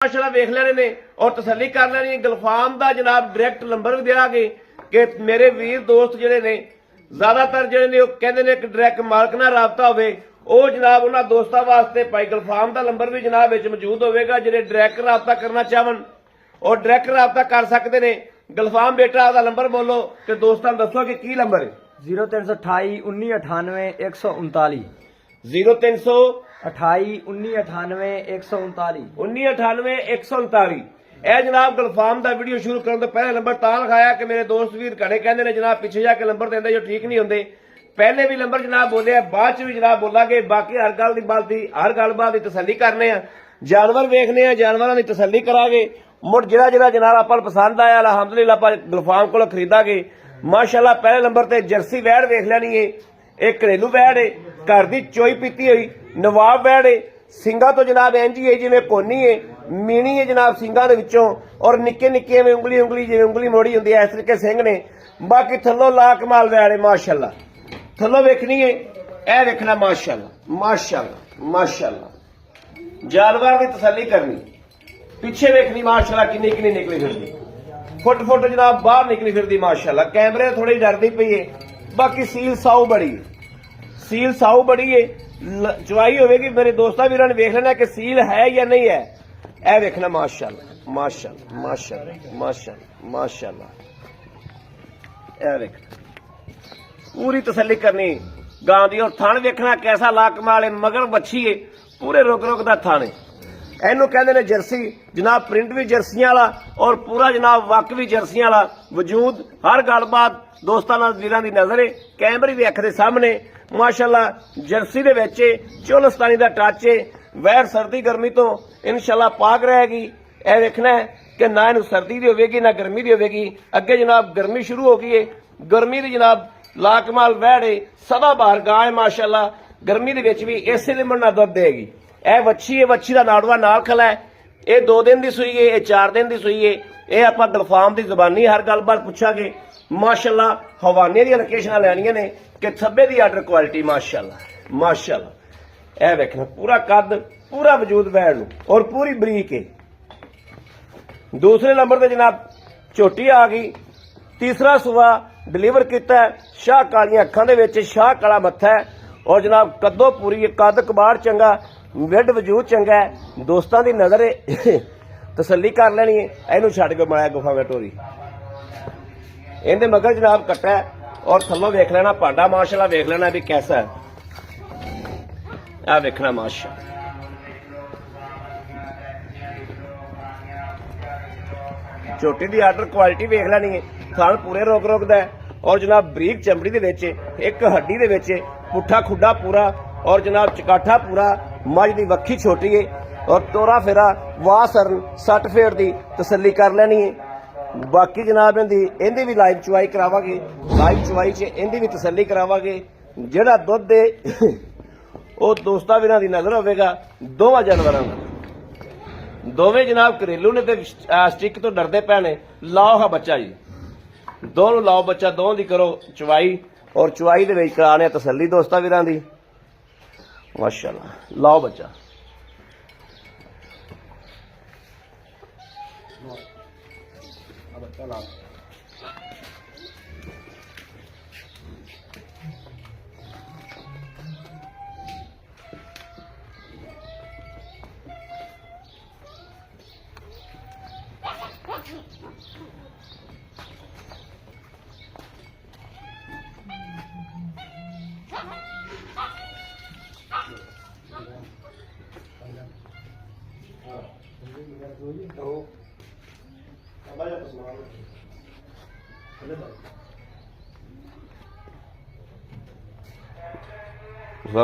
माशाल्लाह वेख लेने ने और तसल्ली कर लेनी है। गुलफाम का जनाब डायरैक्ट नंबर भी देंगे कि मेरे वीर दोस्त जिहड़े ने ज्यादातर जिहड़े ने कहंदे ने कि डायरैक्ट मालक नाल राबता होवे, ਉਹ जनाब उन्होंने दोस्तों वास्ते भाई गुलफाम का नंबर भी जनाब मौजूद होगा। जिहड़े डायरैक्ट राबता करना चाहन और डायरैक्ट राबता कर सकते हैं। गुलफाम बेटा आपका नंबर बोलो तो दोस्तों दसो कि की नंबर है? 0328 1998 139 0328 1998 139 1998 139। यह जनाब गुलफाम का वीडियो शुरू करने तो पहले नंबर ता लिखाया कि मेरे दोस्त वीर घने कहते हैं जनाब पिछे जाके नंबर देंगे जो ठीक नहीं होंगे। पहले भी नंबर जनाब बोले, बाद च भी जनाब बोलांगे। बाकी हर गल हर गलबात की तसल्ली करने, जानवर वेखने, जानवरों की तसल्ली करांगे। मुड़ जिहड़ा जिहड़ा जनाब आपां पसंद आया अलहमदुलिल्लाह आपां गुलफाम कोलों खरीदांगे। माशाअल्लाह पहले नंबर ते जर्सी वैड़ वेख लैनी है, एक घरेलू वैड़ है, घर की चोई पीती हुई नवाब वैड़ है। सिंगा तो जनाब इंज ही है जिवें कोनी है, मीनी है जनाब सिंगा दे विचों और निक्के निक्के उंगली उंगली जिवें उंगली मोड़ी हुंदी है इस तरीके सिंग ने। बाकी थल्लों ला कमाल वैड़ है माशाअल्लाह। थल्लों वेखनी है, ए वेखना माशाअल्लाह माशाअल्लाह माशाअल्लाह। जानवर की तसल्ली करनी, पिछे वेखनी माशाअल्लाह किन्नी किन्नी निकली फिरदी, फुट फुट जनाब बाहर निकली फिरदी माशाअल्लाह। कैमरे थोड़ी डरदी पई है। बाकी सील साऊ बड़ी है, सील साऊ बड़ी है। चवाई होगी मेरे दोस्तों वीरां ने वेख लेना कि सील है या नहीं है। ए वेखना माशाअल्लाह माशाअल्लाह माशाअल्लाह माशाअल्लाह माशाअल्लाह। ए वेख पूरी तसल्ली करनी गां दी। और थान वेखना कैसा ला कमाल है, मगर बच्छी है पूरे रुक रुक दा थान है। ਇਹਨੂੰ ਕਹਿੰਦੇ ਨੇ ਜਰਸੀ जनाब, प्रिंट भी जर्सियां वाला और पूरा जनाब वक भी जर्सियां वाला वजूद। हर गलबात दोस्तों वीरां दी नजर है, कैमरे भी अख दे सामने माशाअल्लाह। जर्सी दे विच चोलस्तानी दा टच है। वैर सर्दी गर्मी तो इंशाअल्लाह पाक रहेगी। यह वेखना है कि ना इनू सर्दी दी होवेगी ना गर्मी दी होवेगी। अगे जनाब गर्मी शुरू हो गई है, गर्मी दी जनाब लाकमाल वैड़ है, सदा बहार गां है माशाअल्लाह। गर्मी दे विच भी इसे लिमट नाल दुध देगी। यह वच्छी है, वच्छी का नाड़वा नाल खला है। यह 2 दिन की सूई है, यह 4 दिन की सूई है। यह आप गुलफाम की जबानी हर गलबात पूछांगे माशाअल्लाह। हवाने दी लोकेशन लैनियां ने कि थब्बे की आर्डर क्वालिटी माशाअल्लाह माशाअल्लाह। यह वेखना पूरा कद पूरा वजूद वैड़ नूं और पूरी बरीक है। दूसरे नंबर पर जनाब झोटी आ गई। तीसरा सुआ डिलीवर किया है। शाह कालियां अखां दे विच, शाह काला मत्था है और जनाब कदों पूरी है, कद कबाड़ चंगा, विड वजूद चंगा है। दोस्तों की नजर तसल्ली कर लेनी है। इनू छड़ के बनाया गुफा में टोरी, इहदे मगर जनाब कट्टा है और थल्लों वेख लेना भांडा माशाअल्लाह वेख लेना भी कैसा है। आ वेखना माशाअल्लाह। छोटी दी आर्डर क्वालिटी वेख लेनी है। थान पूरे रोक रोकदा है और जनाब बरीक चमड़ी दे विच, एक हड्डी दे विच पुट्ठा खुड्डा पूरा और जनाब चकाठा पूरा। मझ दी वक्खी छोटी है और तोरा फेरा वाह सरन सट फेर दी तसल्ली कर लेनी है। बाकी जनाब इहदी भी लाइव चुवाई करावांगे, लाइव चुवाई च इहदी भी तसल्ली करावांगे। जिहड़ा दुध दे वो दोस्तां वीरां दी नजर होवेगा दोवां जानवरां दा। दोवें जनाब घरेलू ने ते स्टिक तो डरदे पए ने। लाओ हा बच्चा जी, दोनों लाओ बच्चा, दोवां दी करो चुवाई और चुवाई दे विच कराने तसल्ली दोस्तां वीरां दी माशाअल्लाह। लाओ बच्चा।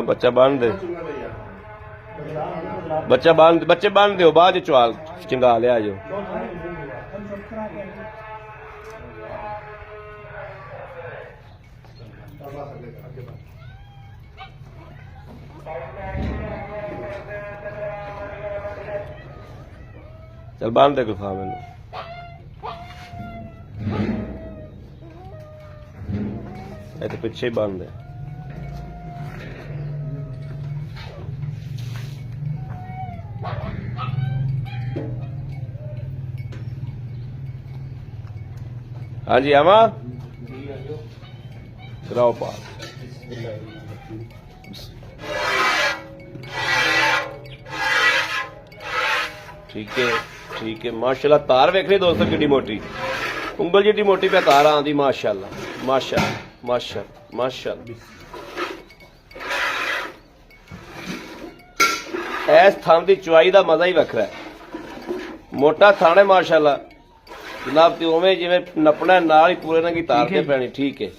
बच्चा बांध दे, बच्चा बांध, बच्चे बांध दो, बाद चुआल चिंगा लिया जो। चल बांध दे गुफा में, तो पीछे ही बांध दे। हाँ जी आवा कराओ पास। ठीक है माशाल्लाह। तार वेखनी दोस्तों किड्डी मोटी, उंगल जिड्डी मोटी पे तार आंदी माशाल्लाह माशाल्लाह माशाल्लाह माशाल्लाह। इस थान की चुआई का मजा ही वखरा है। मोटा थान है माशाल्लाह जनाब, ते उवें जिवें नपना नाल ही पूरे की तार के पैनी। ठीक है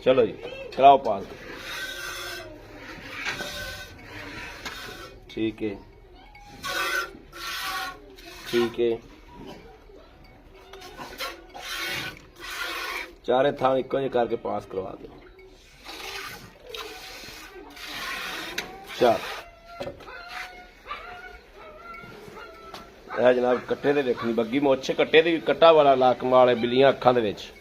चलो जी कराओ पास। ठीक है चारे थान इको जे करके पास करवा दो। चल जनाब कट्टे दे देखनी बग्गी मोछे कट्टे दी कट्टा वाला ला कमाल है बिल्लियां अखां दे विच।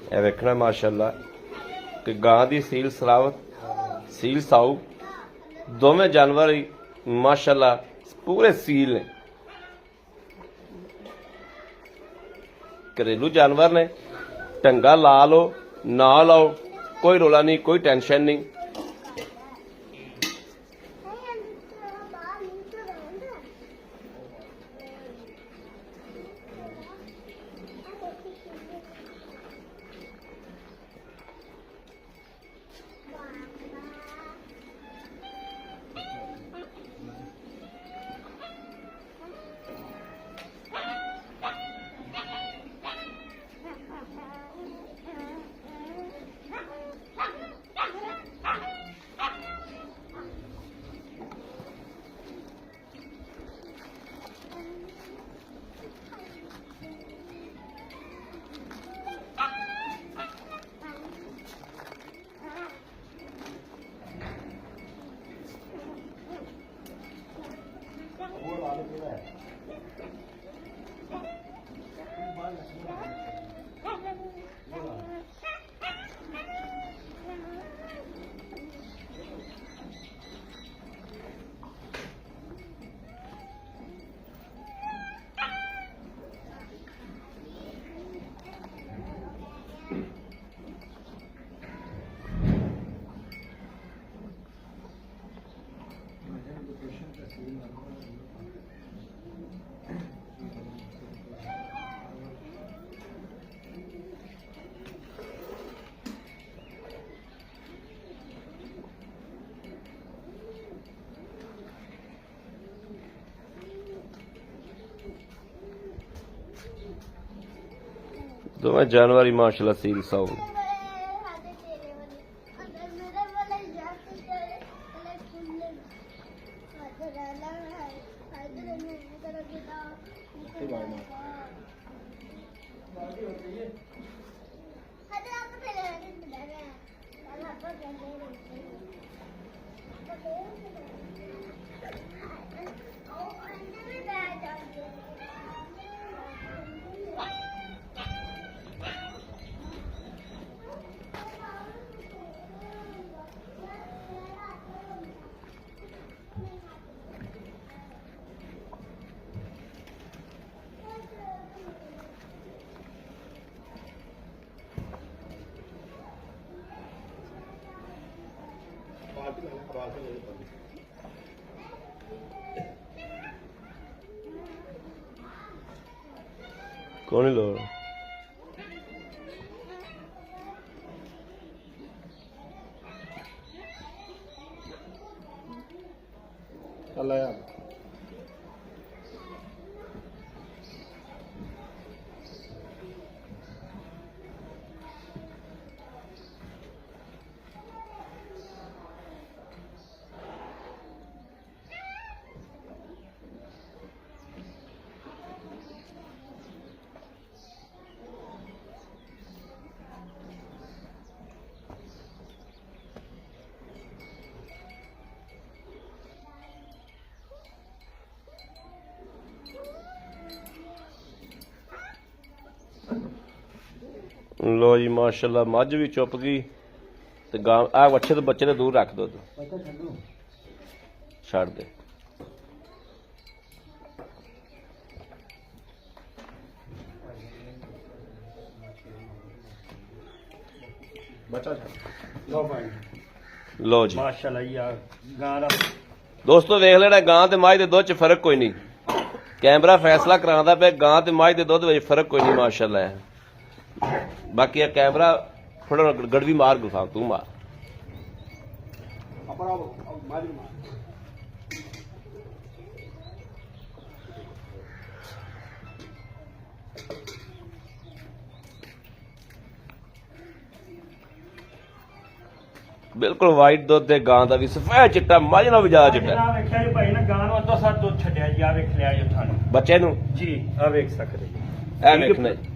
ਇਹ ਵੇਖਣਾ ਮਾਸ਼ਾਅੱਲਾ ਕਿ ਗਾਂ ਦੀ ਸੀਲ ਸਲਾਵਤ ਸੀਲ ਸਾਊ ਦੋਵੇਂ ਜਾਨਵਰ ਹੀ ਮਾਸ਼ਾਅੱਲਾ ਪੂਰੇ ਸੀਲ ਨੇ। घरेलू जानवर ने, ढंगा ला लो ना लाओ कोई रोला नहीं, कोई टेंशन नहीं। दोवें जानवर ही माशाल्लाह सील साऊ। कौन लो अल्लाह यार ਲੋ ਜੀ ਮਾਸ਼ਾਅੱਲਾ ਮੱਝ ਵੀ ਚੁੱਪ ਗਈ ਤੇ ਗਾਂ ਆ ਵੱਛੇ ਤੋਂ ਬੱਚੇ ਤੋਂ ਦੂਰ ਰੱਖ ਦੋ ਛੱਡ ਦੇ ਲੋ ਜੀ ਮਾਸ਼ਾਅੱਲਾ ਯਾਰ ਗਾਂ ਦਾ ਦੋਸਤੋ ਵੇਖ ਲੈਣਾ ਗਾਂ ਤੇ ਮੱਝ ਦੇ ਦੁੱਧ 'ਚ ਫਰਕ ਕੋਈ ਨਹੀਂ ਕੈਮਰਾ ਫੈਸਲਾ ਕਰਾਉਂਦਾ ਪਿਆ ਗਾਂ ਤੇ ਮੱਝ ਦੇ ਦੁੱਧ ਵਿੱਚ ਫਰਕ ਕੋਈ ਨਹੀਂ ਮਾਸ਼ਾਅੱਲਾ ਹੈ ਬਾਕੀ ਇਹ ਕੈਮਰਾ ਥੋੜਾ ਗੜਵੀ ਮਾਰ ਗੁਫਾ ਤੂੰ ਮਾਰ ਬਿਲਕੁਲ ਵਾਈਟ ਦੁੱਧ ਤੇ ਗਾਂ ਦਾ ਵੀ ਸਫੈਦ ਚਿੱਟਾ ਮੱਝ ਨਾਲ ਵੀ ਜ਼ਿਆਦਾ ਚਿੱਟਾ ਆ ਵੇਖਿਆ ਜੀ ਭਾਈ ਨਾ ਗਾਂ ਨੂੰ ਅੱਧਾ ਸਾਰ ਦੁੱਧ ਛੱਡਿਆ ਜੀ ਆ ਵੇਖ ਲਿਆ ਜੀ ਤੁਹਾਨੂੰ ਬੱਚੇ ਨੂੰ ਜੀ ਆ ਵੇਖ ਸਕਦੇ ਜੀ ਇਹ ਵੇਖਣਾ ਜੀ।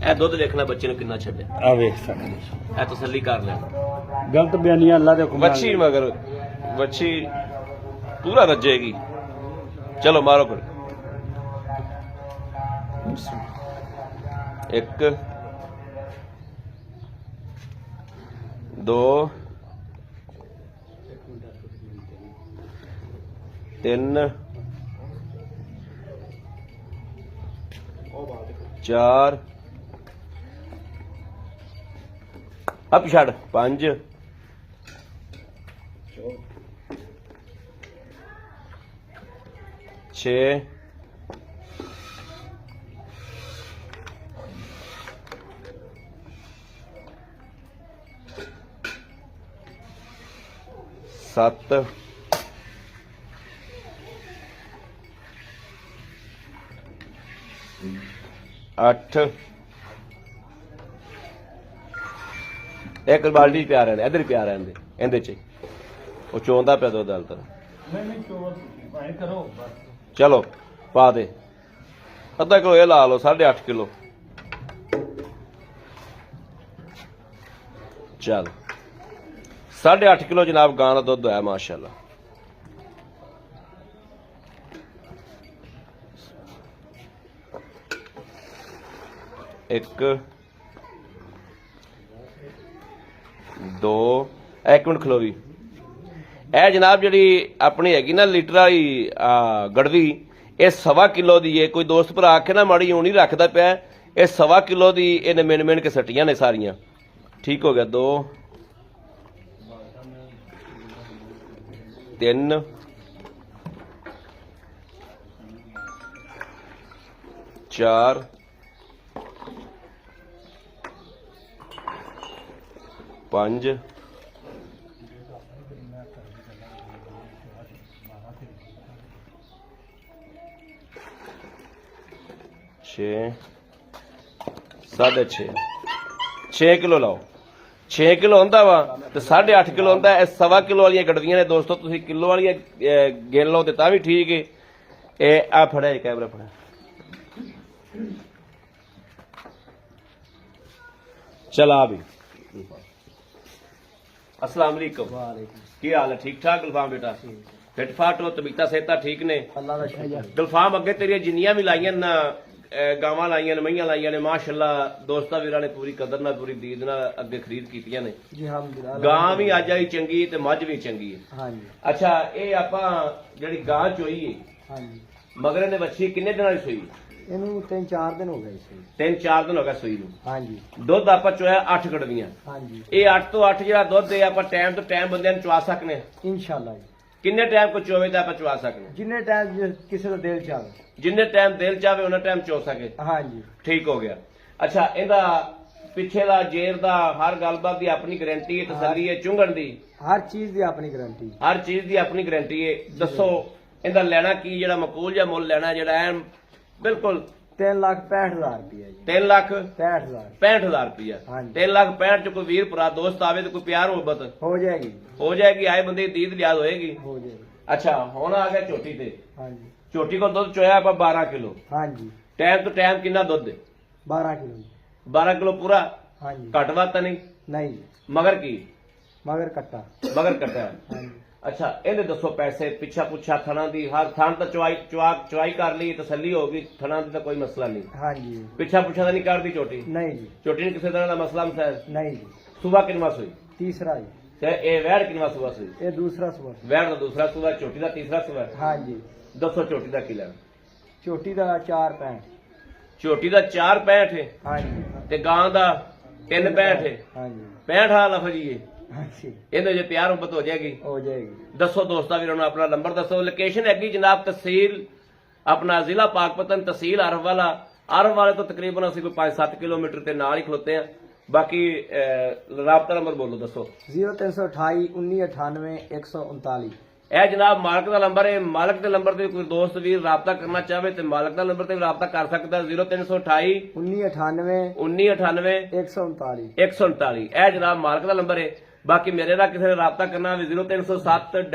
ਇਹ ਦੁੱਧ ਵੇਖਣਾ ਬੱਚੇ ਨੂੰ ਕਿੰਨਾ ਛੱਡਿਆ ਆ ਵੇਖ ਸਕਦੇ ਇਹ ਤਸੱਲੀ ਕਰ ਲੈਣਾ ਗਲਤ ਬਿਆਨੀਆਂ ਅੱਲਾ ਦੇ ਹੁਕਮ ਵੱਛੀ ਮਗਰ ਵੱਛੀ ਪੂਰਾ ਰੱਜੇਗੀ ਚਲੋ ਮਾਰੋ ਫਿਰ ਇੱਕ ਦੋ ਤਿੰਨ ਚਾਰ ਅਪ ਛੱਡ ਪੰਜ ਛੇ ਸੱਤ ਅੱਠ ਇੱਕ ਬਾਲਟੀ ਪਿਆ ਰਹਿੰਦੇ ਇੱਧਰ ਪਿਆ ਰਹਿੰਦੇ ਇਹਦੇ ਚ ਉਹ ਚੋਂਦਾ ਪਿਆ ਦੋ ਦਲ ਤਰ ਨਹੀਂ ਚੋਰ ਭਾਈ ਕਰੋ ਚਲੋ ਪਾ ਦੇ ਅੱਧਾ ਕਿਲੋ ਇਹ ਲਾ ਲਓ 8.5 ਕਿਲੋ ਚੱਲ 8.5 ਕਿਲੋ ਜਨਾਬ ਗਾਂ ਦਾ ਦੁੱਧ ਹੈ ਮਾਸ਼ਾਅੱਲਾ ਇੱਕ ਦੋ ਇੱਕ ਮਿੰਟ ਖਲੋ ਵੀ ਇਹ ਜਨਾਬ ਜਿਹੜੀ ਆਪਣੀ ਹੈਗੀ ਨਾ ਲੀਟਰ ਵਾਲੀ ਗੜਵੀ ਇਹ 1.25 ਕਿਲੋ ਦੀ ਹੈ ਕੋਈ ਦੋਸਤ ਭਰਾ ਆਖੇ ਨਾ ਮਾੜੀ ਊਂ ਨਹੀਂ ਰੱਖਦਾ ਪਿਆ ਇਹ 1.25 ਕਿਲੋ ਦੀ ਇਹਨੇ ਮਿਣ ਕੇ ਸੱਟੀਆਂ ਨੇ ਸਾਰੀਆਂ ਠੀਕ ਹੋ ਗਿਆ ਦੋ ਤਿੰਨ ਚਾਰ ਪੰਜ ਛੇ 6.5 6 ਕਿਲੋ ਲਾਓ 6 ਕਿਲੋ ਹੁੰਦਾ ਵਾ ਤੇ 8.5 ਕਿਲੋ ਹੁੰਦਾ ਇਹ 1.25 ਕਿਲੋ ਵਾਲੀਆਂ ਗੜਵੀਆਂ ਨੇ ਦੋਸਤੋ ਤੁਸੀਂ ਕਿਲੋ ਵਾਲੀਆਂ ਗਿਣ ਲਓ ਤੇ ਤਾਂ ਵੀ ਠੀਕ ਹੈ ਇਹ ਆ ਫੜਿਆ ਕੈਮਰਾ ਫੜਿਆ ਚਲਾ ਵੀ अस्सलाम वालेकुम की हाल है ठीक ठाक गुलफाम बेटा फिट फाट हो तबीयत सेहत ठीक ने ਅੱਲਾ ਦਾ ਸ਼ੁਕਰ गुलफाम अगे तेरिया जिन्नियां भी लाइयां ना गावां लाइयां ने मईयां लाइयां ने माशाअल्लाह दोस्तां वीरां ने पूरी कदर नाल पूरी दीद नाल अगे खरीद कीतियां ने ਜੀ ਹਮਦੁਲਿल्लाह गां भी अज आई चंगी ते मझ भी चंगी है ਹਾਂਜੀ अच्छा ये आपां जेहड़ी गां चोई है ਹਾਂਜੀ मगरे ने बच्ची किन्ने दिनां दी सोई ਇਹਨੂੰ 3-4 ਦਿਨ ਹੋ ਗਏ ਸੀ 3-4 दिन हो गए सोई नूं ਹਾਂਜੀ ਦੁੱਧ ਆਪਾਂ ਚੋਇਆ 8 ਗੜਵੀਆਂ ਹਾਂਜੀ ਇਹ 8 ਤੋਂ 8 ਜਿਹੜਾ ਦੁੱਧ ਹੈ ਆਪਾਂ ਟਾਈਮ ਤੋਂ ਟਾਈਮ ਬੰਦਿਆਂ ਨੂੰ ਚਵਾ ਸਕਨੇ ਇਨਸ਼ਾਅੱਲਾ ਜੀ ਕਿੰਨੇ ਟਾਈਮ ਕੋ ਚੋਵੇ ਤਾਂ ਆਪਾਂ ਚਵਾ ਸਕਨੇ ਜਿੰਨੇ ਟਾਈਮ ਕਿਸੇ ਦਾ ਦਿਲ ਚਾਹੇ ਜਿੰਨੇ ਟਾਈਮ ਦਿਲ ਚਾਵੇ ਉਹਨਾਂ ਟਾਈਮ ਚੋ ਸਕੇ ਹਾਂਜੀ ਠੀਕ ਹੋ ਗਿਆ ਅੱਛਾ ਇਹਦਾ ਪਿੱਛੇ ਦਾ ਜੇਰ ਦਾ ਹਰ ਗੱਲਬਾਤ ਦੀ ਆਪਣੀ ਗਾਰੰਟੀ ਹੈ ਤਸੱਲੀ ਹੈ ਚੁੰਗਣ ਦੀ ਹਰ ਚੀਜ਼ ਦੀ ਆਪਣੀ ਗਾਰੰਟੀ ਹਰ ਚੀਜ਼ ਦੀ ਆਪਣੀ ਗਾਰੰਟੀ ਹੈ ਦੱਸੋ ਇਹਦਾ ਲੈਣਾ ਕੀ ਜਿਹੜਾ ਮਕੂਲ ਜਾਂ ਮੁੱਲ ਲੈਣਾ ਜਿਹੜਾ ਐਨ ਬਿਲਕੁਲ 3,65,000 ਰੁਪਏ ਜੀ 3 ਲੱਖ 65,000 65,000 ਰੁਪਇਆ ਹਾਂਜੀ। 3 ਲੱਖ 65 ਚ ਕੋਈ ਵੀਰ ਭਰਾ ਦੋਸਤ ਆਵੇ ਤੇ ਕੋਈ ਪਿਆਰ ਮੁਹੱਬਤ ਹੋ ਜਾਏਗੀ ਹੋ ਜਾਏਗੀ ਆਏ ਬੰਦੇ ਦੀ ਦੀਦ ਲਿਆਦ ਹੋਏਗੀ ਹੋ ਜਾਏਗੀ ਅੱਛਾ ਹੁਣ ਆ ਗਿਆ ਝੋਟੀ ਤੇ ਹਾਂਜੀ ਝੋਟੀ ਕੋਲ ਦੁੱਧ ਚੋਇਆ ਆਪਾਂ 12 ਕਿਲੋ ਹਾਂਜੀ ਟਾਈਮ ਤੋਂ ਟਾਈਮ ਕਿੰਨਾ ਦੁੱਧ ਹੈ 12 ਕਿਲੋ ਜੀ 12 ਕਿਲੋ ਪੂਰਾ ਹਾਂਜੀ ਘੱਟ ਵੱਧ ਤਾਂ ਨਹੀਂ ਨਹੀਂ ਮਗਰ ਕੀ ਮਗਰ ਕੱਟਾ ਮਗਰ ਕੱਟਾ ਹਾਂਜੀ ਅੱਛਾ ਇਹਦੇ ਦੱਸੋ ਪੈਸੇ ਪਿੱਛਾ ਪੁੱਛਾ ਥਣਾ ਦੀ ਹਰ ਥਣ ਤਾਂ ਚੁਆਈ ਕਰ ਲਈ ਤਸੱਲੀ ਹੋ ਗਈ ਥਣਾ ਦੀ ਤਾਂ ਕੋਈ ਮਸਲਾ ਨਹੀਂ ਹਾਂਜੀ ਪਿੱਛਾ ਪੁੱਛਾ ਤਾਂ ਨਹੀਂ ਕਰਦੀ ਝੋਟੀ ਨਹੀਂ ਜੀ ਝੋਟੀ ਨਹੀਂ ਕਿਸੇ ਤਰ੍ਹਾਂ ਦਾ ਮਸਲਾ ਮਸਾਇਲ ਨਹੀਂ ਜੀ ਸੁਬਾ ਕਿੰਨਵਾ ਸੂਈ ਤੀਸਰਾ ਜੀ ਤੇ ਇਹ ਵੈੜ ਕਿੰਨਵਾ ਸੁਬਾ ਸੂਈ ਇਹ ਦੂਸਰਾ ਸੂਆ ਵੈੜ ਦਾ ਦੂਸਰਾ ਸੂਬਾ ਝੋਟੀ ਦਾ ਤੀਸਰਾ ਸੂਬਾ ਹਾਂਜੀ ਦੱਸੋ ਝੋਟੀ ਦਾ ਕੀ ਲੈਣਾ ਝੋਟੀ ਦਾ 4.65 ਝੋਟੀ ਦਾ 4.65 ਹੈ ਹਾਂਜੀ ਤੇ ਗਾਂ ਦਾ 3.65 ਹੈ ਹਾਂਜੀ 65 ਆ ਲਫ਼ਜ਼ ਜੀ ਹਾਂਜੀ ਇਹਦੇ ਜੇ ਤਿਆਰ ਉਬਤ ਹੋ ਜਾਏਗੀ ਹੋ ਜਾਏਗੀ ਦੱਸੋ ਦੋਸਤਾਂ ਵੀਰਾਂ ਨੂੰ ਆਪਣਾ ਨੰਬਰ ਦੱਸੋ ਲੋਕੇਸ਼ਨ ਹੈਗੀ ਜਨਾਬ ਤਹਿਸੀਲ ਆਪਣਾ ਜ਼ਿਲ੍ਹਾ ਪਾਕਪਤਨ ਤਹਿਸੀਲ ਅਰਬ ਵਾਲੇ ਤੋਂ ਤਕਰੀਬਨ ਅਸੀਂ ਕੋਈ 5-7 ਕਿਲੋਮੀਟਰ ਤੇ ਨਾਲ ਹੀ ਖਲੋਤੇ ਆ ਬਾਕੀ ਰਾਬਤਾ ਨੰਬਰ ਬੋਲੋ ਦੱਸੋ 0328 1998 139 ਇਹ ਜਨਾਬ ਮਾਲਕ ਦਾ ਨੰਬਰ ਹੈ ਮਾਲਕ ਦੇ ਨੰਬਰ ਤੇ ਕੋਈ ਦੋਸਤ ਵੀਰ ਰਾਬਤਾ ਕਰਨਾ ਚਾਹਵੇ ਤੇ ਮਾਲਕ ਦਾ ਨੰਬਰ ਤੇ ਵੀ ਰਾਬਤਾ ਕਰ ਸਕਦਾ 0328 1998 1998 139 139 ਇਹ ਜਨਾਬ ਮਾਲਕ ਦਾ ਨੰਬਰ ਹੈ ਬਾਕੀ ਮੇਰੇ ਨਾਲ ਕਿਸੇ ਨੇ ਰਾਬਤਾ ਕਰਨਾ ਹੋਵੇ 0307